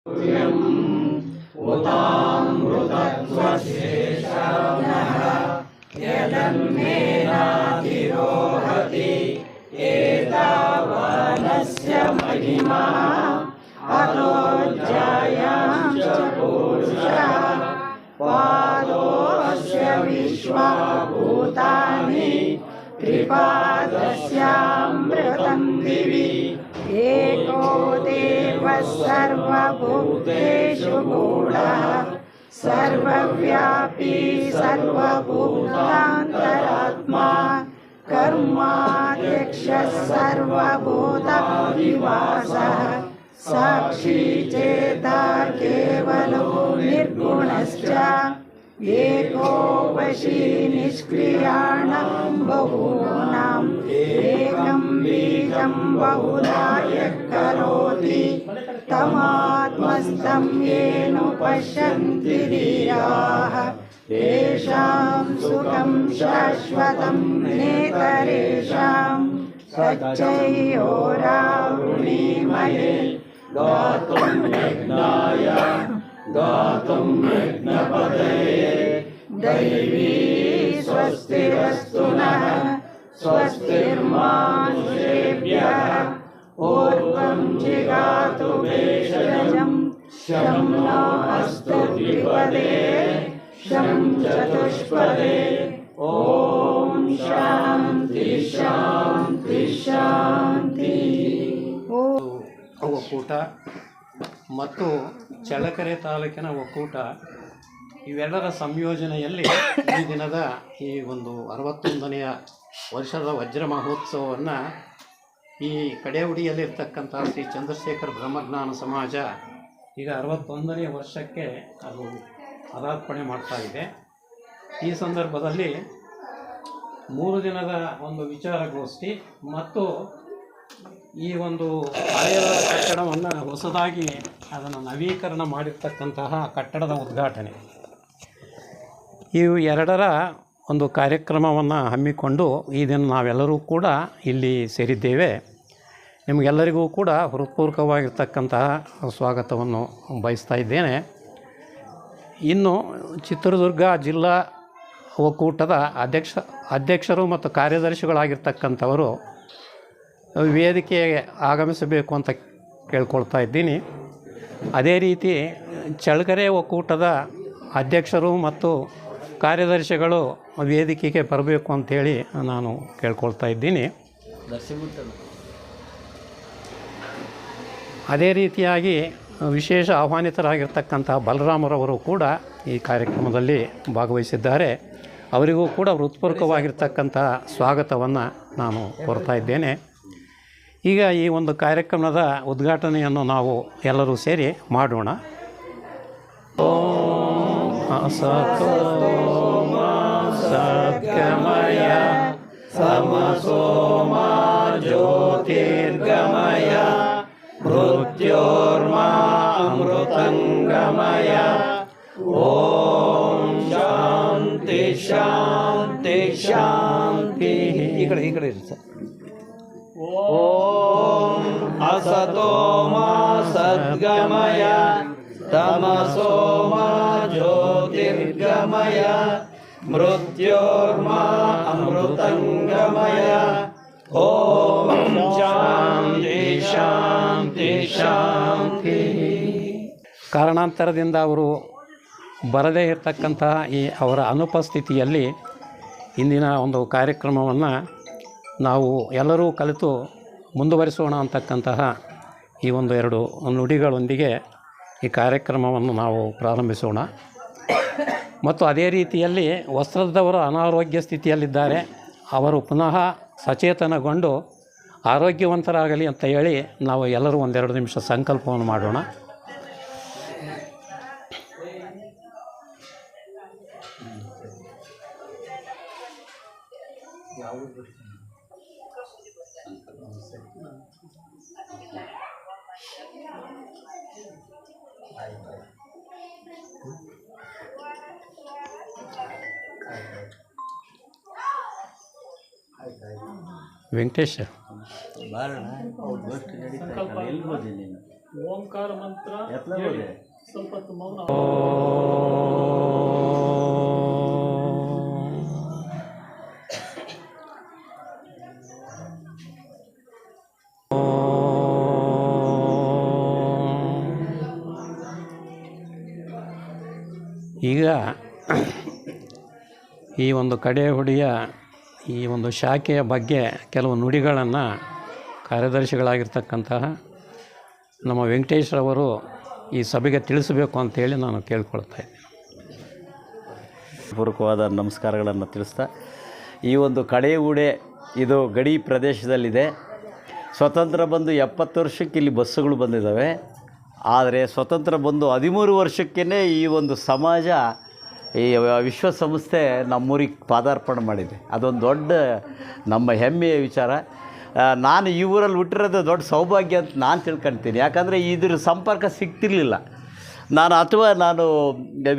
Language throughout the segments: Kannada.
उतामृतत्वशेषानः यदन्नेनाधिरोहति एतावानस्य महिमा अतोऽध्यायां च पुरुषः पादोऽस्य विश्वाभूतानि त्रिपादस्यामृतं दिवि एको देवः सर्वभूतेषु गूढः सर्वव्यापी सर्वभूतान्तरात्मा कर्माध्यक्षः सर्वभूतादिवासः साक्षी चेता केवलो निर्गुणश्च एको वशी निष्क्रियाणां बहूनाम् एकं बीजं बहुलाय करोति तमात्मस्थं येन पश्यन्ति धीराः तेषां सुखं शाश्वतं नेतरेषां सच्चैयोरावृणीमहे गातुं यज्ञाय गातुं यज्ञपतये दैवी स्वस्तिरस्तु नः स्वस्तिर्मानुषेभ्यः पूर्वं जिगातु भेषजं शं नो अस्तु द्विपदे शं चतुष्पदे ॐ ಶಾಂತಿ ಶಾಂತಿ ಶಾಂತಿ. ಒಕ್ಕೂಟ ಮತ್ತು ಚಳ್ಳಕೆರೆ ತಾಲೂಕಿನ ಒಕ್ಕೂಟ ಇವೆಲ್ಲರ ಸಂಯೋಜನೆಯಲ್ಲಿ ಈ ದಿನದ ಈ ಒಂದು 61ನೇ ವರ್ಷದ ವಜ್ರ ಮಹೋತ್ಸವವನ್ನು ಈ ಕಡೆಹುಡಿಯಲ್ಲಿರ್ತಕ್ಕಂಥ ಶ್ರೀ ಚಂದ್ರಶೇಖರ ಬ್ರಹ್ಮಜ್ಞಾನ ಸಮಾಜ ಈಗ 61ನೇ ವರ್ಷಕ್ಕೆ ಅದು ಪದಾರ್ಪಣೆ ಮಾಡ್ತಾ ಇದೆ. ಈ ಸಂದರ್ಭದಲ್ಲಿ 3 ದಿನದ ಒಂದು ವಿಚಾರಗೋಷ್ಠಿ ಮತ್ತು ಈ ಒಂದು ಹಳೆಯ ಕಟ್ಟಡವನ್ನು ಹೊಸದಾಗಿ ಅದನ್ನು ನವೀಕರಣ ಮಾಡಿರ್ತಕ್ಕಂತಹ ಕಟ್ಟಡದ ಉದ್ಘಾಟನೆ, ಇವು ಎರಡರ ಒಂದು ಕಾರ್ಯಕ್ರಮವನ್ನು ಹಮ್ಮಿಕೊಂಡು ಈ ದಿನ ನಾವೆಲ್ಲರೂ ಕೂಡ ಇಲ್ಲಿ ಸೇರಿದ್ದೇವೆ. ನಿಮಗೆಲ್ಲರಿಗೂ ಕೂಡ ಹೃತ್ಪೂರ್ವಕವಾಗಿರ್ತಕ್ಕಂತಹ ಸ್ವಾಗತವನ್ನು ಬಯಸ್ತಾ ಇದ್ದೇನೆ. ಇನ್ನು ಚಿತ್ರದುರ್ಗ ಜಿಲ್ಲಾ ಒಕ್ಕೂಟದ ಅಧ್ಯಕ್ಷರು ಮತ್ತು ಕಾರ್ಯದರ್ಶಿಗಳಾಗಿರ್ತಕ್ಕಂಥವರು ವೇದಿಕೆಗೆ ಆಗಮಿಸಬೇಕು ಅಂತ ಕೇಳ್ಕೊಳ್ತಾ ಇದ್ದೀನಿ. ಅದೇ ರೀತಿ ಚಳ್ಳಕೆರೆ ಒಕ್ಕೂಟದ ಅಧ್ಯಕ್ಷರು ಮತ್ತು ಕಾರ್ಯದರ್ಶಿಗಳು ವೇದಿಕೆಗೆ ಬರಬೇಕು ಅಂಥೇಳಿ ನಾನು ಕೇಳ್ಕೊಳ್ತಾ ಇದ್ದೀನಿ. ಅದೇ ರೀತಿಯಾಗಿ ವಿಶೇಷ ಆಹ್ವಾನಿತರಾಗಿರ್ತಕ್ಕಂಥ ಬಲರಾಮರವರು ಕೂಡ ಈ ಕಾರ್ಯಕ್ರಮದಲ್ಲಿ ಭಾಗವಹಿಸಿದ್ದಾರೆ. ಅವರಿಗೂ ಕೂಡ ಹೃತ್ಪೂರ್ವಕವಾಗಿರ್ತಕ್ಕಂಥ ಸ್ವಾಗತವನ್ನು ನಾನು ಕೋರ್ತಾ ಇದ್ದೇನೆ. ಈಗ ಈ ಒಂದು ಕಾರ್ಯಕ್ರಮದ ಉದ್ಘಾಟನೆಯನ್ನು ನಾವು ಎಲ್ಲರೂ ಸೇರಿ ಮಾಡೋಣ. ಓಂ ಸದ್ಗಮಯ ಸಮಸೋಮ ಜ್ಯೋತಿರ್ಗಮಯ ಮೃತ್ಯೋರ್ಮಾ ಅಮೃತಂಗಮಯ. ಓಂ ಶಾಂತಿ ಶಾಂತಿ ಶಾಂತಿ. ಈ ಕಡೆ ಇರುತ್ತೆ. ಓಂ ಅಸತೋ ಮಾ ಸದ್ಗಮಯ ತಮಸೋ ಮಾ ಜ್ಯೋತಿರ್ಗಮಯ ಮೃತ್ಯೋರ್ಮಾ ಅಮೃತಂಗಮಯ. ಓಂ ಶಾಂತಿ ಶಾಂತಿ ಶಾಂತಿ. ಕಾರಣಾಂತರದಿಂದ ಅವರು ಬರದೇ ಇರತಕ್ಕಂತಹ ಈ ಅವರ ಅನುಪಸ್ಥಿತಿಯಲ್ಲಿ ಇಂದಿನ ಒಂದು ಕಾರ್ಯಕ್ರಮವನ್ನು ನಾವು ಎಲ್ಲರೂ ಕಲಿತು ಮುಂದುವರಿಸೋಣ ಅಂತಕ್ಕಂತಹ ಈ ಒಂದು 2 ನುಡಿಗಳೊಂದಿಗೆ ಈ ಕಾರ್ಯಕ್ರಮವನ್ನು ನಾವು ಪ್ರಾರಂಭಿಸೋಣ. ಮತ್ತು ಅದೇ ರೀತಿಯಲ್ಲಿ ವಸ್ತ್ರದವರು ಅನಾರೋಗ್ಯ ಸ್ಥಿತಿಯಲ್ಲಿದ್ದಾರೆ, ಅವರು ಪುನಃ ಸಚೇತನಗೊಂಡು ಆರೋಗ್ಯವಂತರಾಗಲಿ ಅಂತ ಹೇಳಿ ನಾವು ಎಲ್ಲರೂ 1-2 ನಿಮಿಷ ಸಂಕಲ್ಪವನ್ನು ಮಾಡೋಣ. ವೆಂಕಟೇಶ್ ಬಾರಣ ಗೋಷ್ಠಿ ನಡೀತಾ ಎಲ್ಲಿ ಹೋದೆ ನೀನು? ಓಂಕಾರ ಮಂತ್ರ ಸ್ವಲ್ಪ ಮೌನ. ಈಗ ಈ ಒಂದು ಕಡೆಹುಡಿಯ ಈ ಒಂದು ಶಾಖೆಯ ಬಗ್ಗೆ ಕೆಲವು ನುಡಿಗಳನ್ನು ಕಾರ್ಯದರ್ಶಿಗಳಾಗಿರ್ತಕ್ಕಂತಹ ನಮ್ಮ ವೆಂಕಟೇಶ್ರವರು ಈ ಸಭೆಗೆ ತಿಳಿಸಬೇಕು ಅಂತೇಳಿ ನಾನು ಕೇಳ್ಕೊಳ್ತಾ ಇದ್ದೀನಿ. ಪೂರ್ವಕವಾದ ನಮಸ್ಕಾರಗಳನ್ನು ತಿಳಿಸ್ತಾ, ಈ ಒಂದು ಕಡೆಹುಡೆ ಇದು ಗಡಿ ಪ್ರದೇಶದಲ್ಲಿದೆ. ಸ್ವತಂತ್ರ ಬಂದು 70 ವರ್ಷಕ್ಕೆ ಇಲ್ಲಿ ಬಸ್ಸುಗಳು ಬಂದಿದ್ದಾವೆ. ಆದರೆ ಸ್ವತಂತ್ರ ಬಂದು 13 ವರ್ಷಕ್ಕೇ ಈ ಒಂದು ಸಮಾಜ, ಈ ವಿಶ್ವಸಂಸ್ಥೆ ನಮ್ಮೂರಿಗೆ ಪಾದಾರ್ಪಣೆ ಮಾಡಿದೆ. ಅದೊಂದು ದೊಡ್ಡ ನಮ್ಮ ಹೆಮ್ಮೆಯ ವಿಚಾರ. ನಾನು ಈ ಊರಲ್ಲಿ ಹುಟ್ಟಿರೋದು ದೊಡ್ಡ ಸೌಭಾಗ್ಯ ಅಂತ ನಾನು ತಿಳ್ಕೊಳ್ತೀನಿ. ಯಾಕಂದರೆ ಇದ್ರ ಸಂಪರ್ಕ ಸಿಗ್ತಿರ್ಲಿಲ್ಲ. ನಾನು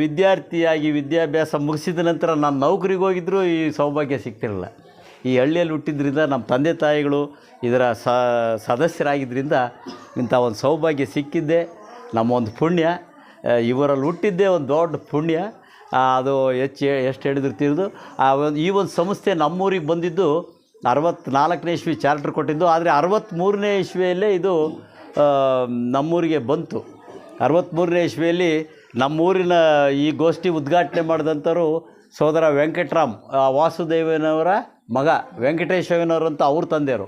ವಿದ್ಯಾರ್ಥಿಯಾಗಿ ವಿದ್ಯಾಭ್ಯಾಸ ಮುಗಿಸಿದ ನಂತರ ನಾನು ನೌಕರಿಗೆ ಹೋಗಿದ್ದರೂ ಈ ಸೌಭಾಗ್ಯ ಸಿಗ್ತಿರಲಿಲ್ಲ. ಈ ಹಳ್ಳಿಯಲ್ಲಿ ಹುಟ್ಟಿದ್ರಿಂದ ನಮ್ಮ ತಂದೆ ತಾಯಿಗಳು ಇದರ ಸದಸ್ಯರಾಗಿದ್ದರಿಂದ ಇಂಥ ಒಂದು ಸೌಭಾಗ್ಯ ಸಿಕ್ಕಿದ್ದೆ ನಮ್ಮ ಒಂದು ಪುಣ್ಯ. ಇವರಲ್ಲಿ ಹುಟ್ಟಿದ್ದೇ ಒಂದು ದೊಡ್ಡ ಪುಣ್ಯ. ಅದು ಎಷ್ಟು ಹೇಳಿದ್ರು ತೀರ್ದು. ಈ ಒಂದು ಸಂಸ್ಥೆ ನಮ್ಮೂರಿಗೆ ಬಂದಿದ್ದು 64ನೇ ಇಸ್ವಿ ಚಾರ್ಟರ್ ಕೊಟ್ಟಿದ್ದು. ಆದರೆ 63ನೇ ಇಸ್ವಿಯಲ್ಲೇ ಇದು ನಮ್ಮೂರಿಗೆ ಬಂತು. 63ನೇ ಇಸ್ವಿಯಲ್ಲಿ ನಮ್ಮೂರಿನ ಈ ಗೋಷ್ಠಿ ಉದ್ಘಾಟನೆ ಮಾಡಿದಂಥವ್ರು ಸೋದರ ವೆಂಕಟರಾಮ್, ವಾಸುದೇವನವರ ಮಗ ವೆಂಕಟೇಶಯ್ಯನವರು ಅಂತ ಅವ್ರ ತಂದೆಯವರು.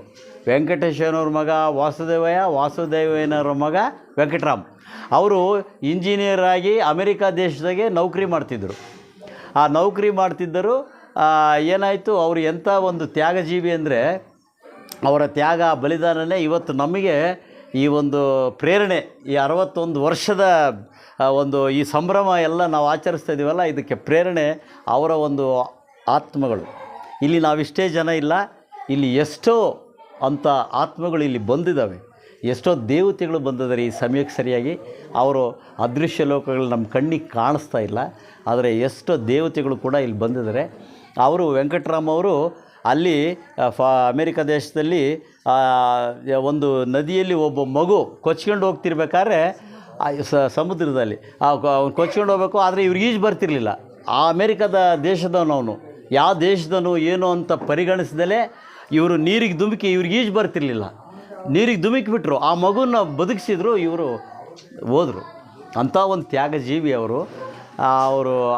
ವೆಂಕಟೇಶಯ್ಯನವ್ರ ಮಗ ವಾಸುದೇವಯ್ಯ, ವಾಸುದೇವಯ್ಯನವರ ಮಗ ವೆಂಕಟರಾಮ್. ಅವರು ಇಂಜಿನಿಯರ್ ಆಗಿ ಅಮೆರಿಕ ದೇಶದಾಗೆ ನೌಕರಿ ಮಾಡ್ತಿದ್ದರು. ಆ ನೌಕರಿ ಮಾಡ್ತಿದ್ದರು. ಏನಾಯಿತು, ಅವರು ಎಂಥ ಒಂದು ತ್ಯಾಗಜೀವಿ ಅಂದರೆ ಅವರ ತ್ಯಾಗ ಬಲಿದಾನನೇ ಇವತ್ತು ನಮಗೆ ಈ ಒಂದು ಪ್ರೇರಣೆ. ಈ 61 ವರ್ಷದ ಒಂದು ಈ ಸಂಭ್ರಮ ಎಲ್ಲ ನಾವು ಆಚರಿಸ್ತಾ ಇದ್ದೀವಲ್ಲ, ಇದಕ್ಕೆ ಪ್ರೇರಣೆ ಅವರ ಒಂದು ಆತ್ಮಗಳು. ಇಲ್ಲಿ ನಾವಿಷ್ಟೇ ಜನ ಇಲ್ಲ, ಇಲ್ಲಿ ಎಷ್ಟೋ ಅಂಥ ಆತ್ಮಗಳು ಇಲ್ಲಿ ಬಂದಿದ್ದಾವೆ. ಎಷ್ಟೋ ದೇವತೆಗಳು ಬಂದಿದ್ದಾರೆ ಈ ಸಮಯಕ್ಕೆ ಸರಿಯಾಗಿ. ಅವರು ಅದೃಶ್ಯ ಲೋಕಗಳು ನಮ್ಮ ಕಣ್ಣಿಗೆ ಕಾಣಿಸ್ತಾ ಇಲ್ಲ, ಆದರೆ ಎಷ್ಟೋ ದೇವತೆಗಳು ಕೂಡ ಇಲ್ಲಿ ಬಂದಿದ್ದಾರೆ. ಅವರು ವೆಂಕಟರಾಮ್ ಅವರು ಅಲ್ಲಿ ಅಮೇರಿಕ ದೇಶದಲ್ಲಿ ಒಂದು ನದಿಯಲ್ಲಿ ಒಬ್ಬ ಮಗು ಕೊಚ್ಕೊಂಡು ಹೋಗ್ತಿರ್ಬೇಕಾದ್ರೆ ಸಮುದ್ರದಲ್ಲಿ ಅವ್ನು ಕೊಚ್ಕೊಂಡು ಹೋಗ್ಬೇಕು. ಆದರೆ ಇವ್ರಿಗೆ ಈಜು ಬರ್ತಿರ್ಲಿಲ್ಲ. ಆ ಅಮೇರಿಕದ ದೇಶದವನು, ಯಾವ ದೇಶದವನು ಏನು ಅಂತ ಪರಿಗಣಿಸಿದಲೇ ಇವರು ನೀರಿಗೆ ಧುಮುಕಿ, ಇವ್ರಿಗೆ ಈಜು ಬರ್ತಿರ್ಲಿಲ್ಲ, ನೀರಿಗೆ ಧುಮುಕಿಬಿಟ್ರು. ಆ ಮಗುನ ಬದುಕಿಸಿದ್ರು, ಇವರು ಹೋದರು. ಅಂಥ ಒಂದು ತ್ಯಾಗಜೀವಿ ಅವರು.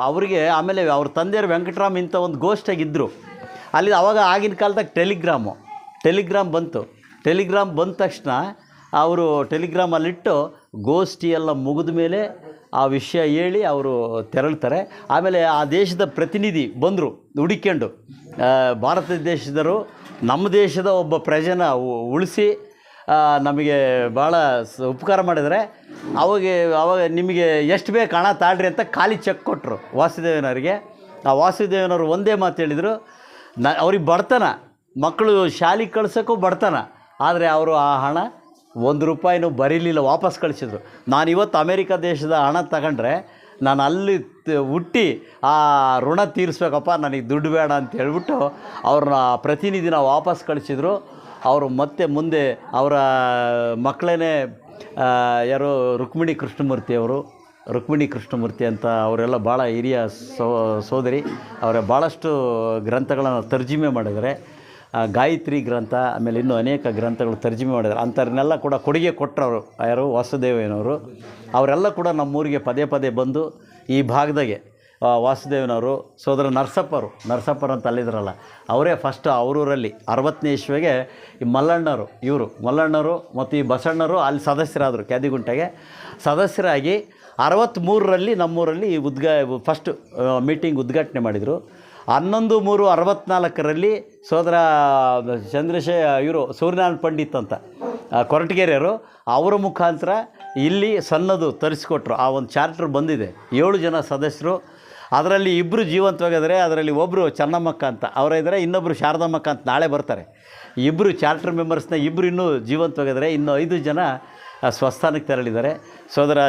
ಅವರಿಗೆ ಆಮೇಲೆ ಅವ್ರ ತಂದೆಯವರು ವೆಂಕಟರಾಮ್ ಇಂಥ ಒಂದು ಗೋಷ್ಠಿಯಾಗಿದ್ದರು ಅಲ್ಲಿ. ಆವಾಗ ಆಗಿನ ಕಾಲದಾಗ ಟೆಲಿಗ್ರಾಮ್ ಬಂತು. ಟೆಲಿಗ್ರಾಮ್ ಬಂದ ತಕ್ಷಣ ಅವರು ಟೆಲಿಗ್ರಾಮಲ್ಲಿಟ್ಟು ಗೋಷ್ಠಿ ಎಲ್ಲ ಮುಗಿದ ಮೇಲೆ ಆ ವಿಷಯ ಹೇಳಿ ಅವರು ತೆರಳ್ತಾರೆ. ಆಮೇಲೆ ಆ ದೇಶದ ಪ್ರತಿನಿಧಿ ಬಂದರು ಹುಡುಕೊಂಡು. ಭಾರತ ದೇಶದವರು ನಮ್ಮ ದೇಶದ ಒಬ್ಬ ಪ್ರಜೆನ ಉಳಿಸಿ ನಮಗೆ ಭಾಳ ಉಪಕಾರ ಮಾಡಿದರೆ. ಅವಾಗ ನಿಮಗೆ ಎಷ್ಟು ಬೇಕು ಹಣ ತಾಳ್ರಿ ಅಂತ ಖಾಲಿ ಚೆಕ್ ಕೊಟ್ಟರು ವಾಸುದೇವನವರಿಗೆ. ಆ ವಾಸುದೇವನವರು ಒಂದೇ ಮಾತು ಹೇಳಿದರು, ಅವ್ರಿಗೆ ಬಡತನ, ಮಕ್ಕಳು ಶಾಲೆಗೆ ಕಳ್ಸೋಕ್ಕೂ ಬಡತನ. ಆದರೆ ಅವರು ಆ ಹಣ ₹1 ಬರೀಲಿಲ್ಲ, ವಾಪಸ್ ಕಳಿಸಿದ್ರು. ನಾನಿವತ್ತು ಅಮೇರಿಕ ದೇಶದ ಹಣ ತಗೊಂಡ್ರೆ ನಾನು ಅಲ್ಲಿ ಹುಟ್ಟಿ ಆ ಋಣ ತೀರಿಸ್ಬೇಕಪ್ಪ, ನನಗೆ ದುಡ್ಡು ಬೇಡ ಅಂತ ಹೇಳ್ಬಿಟ್ಟು ಅವ್ರನ್ನ ಪ್ರತಿನಿಧಿನ ವಾಪಸ್ ಕಳಿಸಿದ್ರು. ಅವರು ಮತ್ತೆ ಮುಂದೆ ಅವರ ಮಕ್ಕಳೇ ಯಾರೋ ರುಕ್ಮಿಣಿ ಕೃಷ್ಣಮೂರ್ತಿ ಅಂತ ಅವರೆಲ್ಲ ಭಾಳ ಹಿರಿಯ ಸೋದರಿ. ಅವರ ಭಾಳಷ್ಟು ಗ್ರಂಥಗಳನ್ನು ತರ್ಜುಮೆ ಮಾಡಿದ್ದಾರೆ. ಗಾಯತ್ರಿ ಗ್ರಂಥ, ಆಮೇಲೆ ಇನ್ನೂ ಅನೇಕ ಗ್ರಂಥಗಳು ತರ್ಜುಮೆ ಮಾಡಿದ್ದಾರೆ. ಅಂಥವ್ರನ್ನೆಲ್ಲ ಕೂಡ ಕೊಡುಗೆ ಕೊಟ್ಟರು ಯಾರು, ವಾಸುದೇವಯ್ಯನವರು. ಅವರೆಲ್ಲ ಕೂಡ ನಮ್ಮೂರಿಗೆ ಪದೇ ಪದೇ ಬಂದು ಈ ಭಾಗದಾಗೆ ವಾಸುದೇವನವರು, ಸೋದರ ನರಸಪ್ಪರು ಅಂತ ಅಲ್ಲಿದ್ರಲ್ಲ, ಅವರೇ ಫಸ್ಟ್ ಅವರೂರಲ್ಲಿ 60ನೇ ಇಸ್ವಿಗೆ ಈ ಮಲ್ಲಣ್ಣರು ಮತ್ತು ಈ ಬಸಣ್ಣರು ಅಲ್ಲಿ ಸದಸ್ಯರಾದರು. ಕ್ಯಾದಿಗುಂಟೆಗೆ ಸದಸ್ಯರಾಗಿ 63ರಲ್ಲಿ ನಮ್ಮೂರಲ್ಲಿ ಫಸ್ಟ್ ಮೀಟಿಂಗ್ ಉದ್ಘಾಟನೆ ಮಾಡಿದರು. 11/3/64ರಲ್ಲಿ ಸೋದರ ಸೂರ್ಯನಾರಾಯಣ ಪಂಡಿತ್ ಅಂತ ಕೊರಟಗೆರೆಯವರು, ಅವರ ಮುಖಾಂತರ ಇಲ್ಲಿ ಸಣ್ಣದು ತರಿಸ್ಕೊಟ್ರು. ಆ ಒಂದು ಚಾರ್ಟರ್ ಬಂದಿದೆ. 7 ಜನ ಸದಸ್ಯರು. ಅದರಲ್ಲಿ 2 ಜೀವಂತವಾಗಿದ್ದಾರೆ. ಅದರಲ್ಲಿ ಒಬ್ಬರು ಚೆನ್ನಮ್ಮಕ್ಕ ಅಂತ ಅವರಿದ್ದಾರೆ, ಇನ್ನೊಬ್ಬರು ಶಾರದಮ್ಮಕ್ಕ ಅಂತ ನಾಳೆ ಬರ್ತಾರೆ. 2 ಚಾರ್ಟರ್ ಮೆಂಬರ್ಸ್ನ 2 ಇನ್ನೂ ಜೀವಂತವಾಗಿದ್ದಾರೆ. ಇನ್ನು 5 ಜನ ಸ್ವಸ್ಥಾನಕ್ಕೆ ತೆರಳಿದ್ದಾರೆ. ಸೋದರ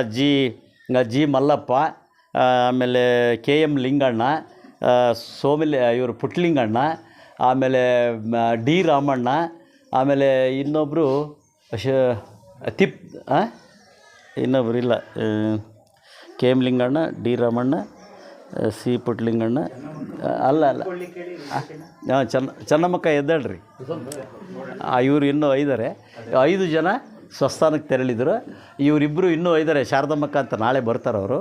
ಜಿ ಮಲ್ಲಪ್ಪ, ಆಮೇಲೆ KM ಲಿಂಗಣ್ಣ, ಇವರು ಪುಟ್ಲಿಂಗಣ್ಣ, ಆಮೇಲೆ ಡಿ ರಾಮಣ್ಣ, ಆಮೇಲೆ ಇನ್ನೊಬ್ಬರು ಇನ್ನೊಬ್ರು ಇಲ್ಲ, K M Linganna, D Ramanna, C Puttalinganna, ಅಲ್ಲ ಚೆನ್ನಮ್ಮಕ್ಕ ಎದ್ದೇಳ್ರಿ. ಇವರು ಇನ್ನೂ ಇದ್ದಾರೆ, 5 ಜನ ಸ್ವಸ್ಥಾನಕ್ಕೆ ತೆರಳಿದ್ರು. ಇವರಿಬ್ಬರು ಇನ್ನೂ ಇದ್ದಾರೆ, ಶಾರದಮ್ಮಕ್ಕ ಅಂತ ನಾಳೆ ಬರ್ತಾರೆ ಅವರು.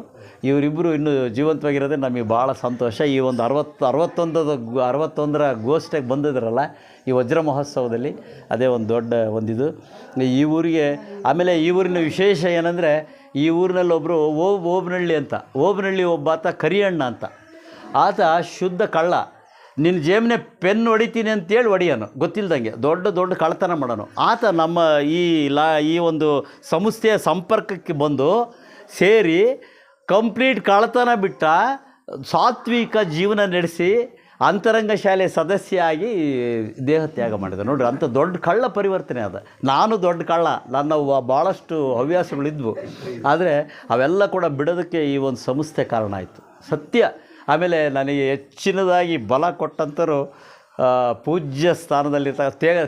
ಇವರಿಬ್ಬರು ಇನ್ನೂ ಜೀವಂತವಾಗಿರೋದೇ ನಮಗೆ ಭಾಳ ಸಂತೋಷ. ಈ ಒಂದು 61ರ ಗೋಷ್ಠಿಗೆ ಬಂದಿದ್ರಲ್ಲ ಈ ವಜ್ರ ಮಹೋತ್ಸವದಲ್ಲಿ, ಅದೇ ಒಂದು ದೊಡ್ಡ ಒಂದಿದು ಈ ಊರಿಗೆ. ಆಮೇಲೆ ಈ ಊರಿನ ವಿಶೇಷ ಏನಂದರೆ, ಈ ಊರಿನಲ್ಲಿ ಒಬ್ಬರು ಓಬನಹಳ್ಳಿ ಅಂತ, ಓಬನಹಳ್ಳಿ ಒಬ್ಬ ಆತ ಕರಿಯಣ್ಣ ಅಂತ, ಆತ ಶುದ್ಧ ಕಳ್ಳ. ನಿನ್ನ ಜೇಬನೇ ಪೆನ್ ಹೊಡಿತೀನಿ ಅಂತೇಳಿ ಹೊಡಿಯೋನು, ಗೊತ್ತಿಲ್ದಂಗೆ ದೊಡ್ಡ ಕಳ್ಳತನ ಮಾಡೋನು. ಆತ ನಮ್ಮ ಈ ಒಂದು ಸಂಸ್ಥೆಯ ಸಂಪರ್ಕಕ್ಕೆ ಬಂದು ಸೇರಿ ಕಂಪ್ಲೀಟ್ ಕಳ್ಳತನ ಬಿಟ್ಟ, ಸಾತ್ವಿಕ ಜೀವನ ನಡೆಸಿ ಅಂತರಂಗ ಶಾಲೆ ಸದಸ್ಯ ಆಗಿ ದೇಹತ್ಯಾಗ ಮಾಡಿದ. ನೋಡಿರಿ, ಅಂಥ ದೊಡ್ಡ ಕಳ್ಳ ಪರಿವರ್ತನೆ ಅದ. ನಾನು ದೊಡ್ಡ ಕಳ್ಳ, ನನ್ನ ಭಾಳಷ್ಟು ಹವ್ಯಾಸಗಳಿದ್ವು, ಆದರೆ ಅವೆಲ್ಲ ಕೂಡ ಬಿಡೋದಕ್ಕೆ ಈ ಒಂದು ಸಂಸ್ಥೆ ಕಾರಣ ಆಯಿತು, ಸತ್ಯ. ಆಮೇಲೆ ನನಗೆ ಹೆಚ್ಚಿನದಾಗಿ ಬಲ ಕೊಟ್ಟಂಥರು ಪೂಜ್ಯ ಸ್ಥಾನದಲ್ಲಿರ್ತ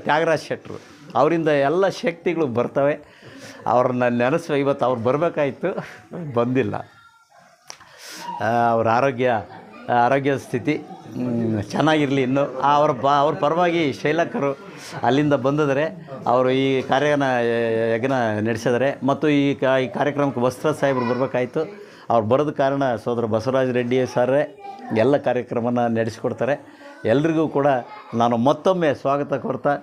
ತ್ಯಾಗರಾಜ್ ಶೆಟ್ಟರು. ಅವರಿಂದ ಎಲ್ಲ ಶಕ್ತಿಗಳು ಬರ್ತವೆ. ಅವ್ರನ್ನ ನೆನೆಸುವ, ಇವತ್ತು ಅವ್ರು ಬರಬೇಕಾಯಿತು, ಬಂದಿಲ್ಲ. ಅವ್ರ ಆರೋಗ್ಯ ಸ್ಥಿತಿ ಚೆನ್ನಾಗಿರಲಿ ಇನ್ನೂ. ಅವ್ರ ಪರವಾಗಿ ಶೈಲಕರು ಅಲ್ಲಿಂದ ಬಂದಿದ್ದಾರೆ, ಅವರು ಈ ಯಜ್ಞ ನಡೆಸಿದ್ದಾರೆ. ಮತ್ತು ಈ ಕಾರ್ಯಕ್ರಮಕ್ಕೆ ವಸ್ತ್ರ ಸಾಹೇಬರು ಬರಬೇಕಾಯಿತು, ಅವ್ರು ಬರೋದ ಕಾರಣ ಸೋದರ ಬಸವರಾಜ ರೆಡ್ಡಿ ಸರ್ರೇ ಎಲ್ಲ ಕಾರ್ಯಕ್ರಮನ ನಡೆಸಿಕೊಡ್ತಾರೆ. ಎಲ್ರಿಗೂ ಕೂಡ ನಾನು ಮತ್ತೊಮ್ಮೆ ಸ್ವಾಗತ ಕೊಡ್ತಾ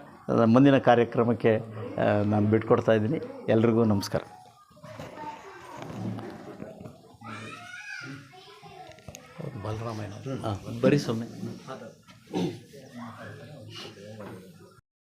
ಮುಂದಿನ ಕಾರ್ಯಕ್ರಮಕ್ಕೆ ನಾನು ಬಿಟ್ಕೊಡ್ತಾ ಇದ್ದೀನಿ. ಎಲ್ರಿಗೂ ನಮಸ್ಕಾರ. ಬಲರಾಮಯ್ಯ ಬರೀ ಸೊಮ್ಮೆ